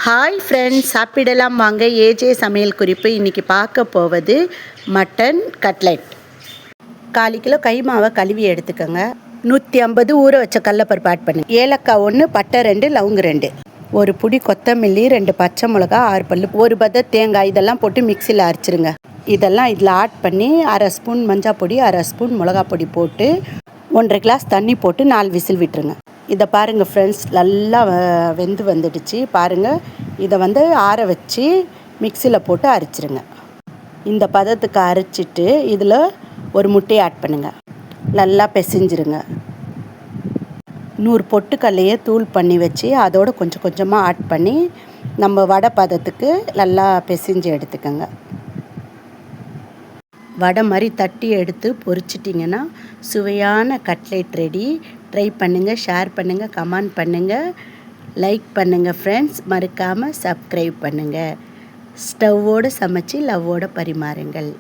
Hi friends, சாப்பிடலாம் வாங்க. AJ சமையல் குறிப்பு. இன்றைக்கி பார்க்க போவது மட்டன் கட்லெட். 1/4 கிலோ கை மாவை கழுவி எடுத்துக்கோங்க. 150 ஊற வச்ச கடலப்பருப்பு ஆட் பண்ணுங்க. ஏலக்காய் 1, பட்டை 2, லவங்கு 2, ஒரு புடி கொத்தமல்லி, 2 பச்சை மிளகா, 6 பல்லு, ஒரு பத தேங்காய், இதெல்லாம் போட்டு மிக்சியில் அரைச்சிருங்க. இதெல்லாம் இதில் ஆட் பண்ணி 1/2 ஸ்பூன் மஞ்சள் பொடி, 1/2 ஸ்பூன் மிளகா பொடி போட்டு 1/2 கிளாஸ் தண்ணி போட்டு 4 விசில் விட்டுருங்க. இதை பாருங்கள் ஃப்ரெண்ட்ஸ், நல்லா வெந்து வந்துடுச்சு பாருங்கள். இதை ஆற வச்சு மிக்சியில் போட்டு அரைச்சிருங்க. இந்த பதத்துக்கு அரைச்சிட்டு இதில் ஒரு முட்டையை ஆட் பண்ணுங்கள். நல்லா பிசைஞ்சிருங்க. 100 பொட்டுக்கல்லையே தூள் பண்ணி வச்சு அதோடு கொஞ்சம் கொஞ்சமாக ஆட் பண்ணி நம்ம வடை பதத்துக்கு நல்லா பிசைஞ்சு எடுத்துக்கோங்க. வடை மாதிரி தட்டி எடுத்து பொரிச்சிட்டிங்கன்னா சுவையான கட்லெட் ரெடி. ட்ரை பண்ணுங்கள், ஷேர் பண்ணுங்கள், கமெண்ட் பண்ணுங்கள், லைக் பண்ணுங்கள் ஃப்ரெண்ட்ஸ். மறக்காமல் சப்ஸ்கிரைப் பண்ணுங்கள். ஸ்டவ்வோடு சமைச்சு லவ்வோடு பரிமாறுங்கள்.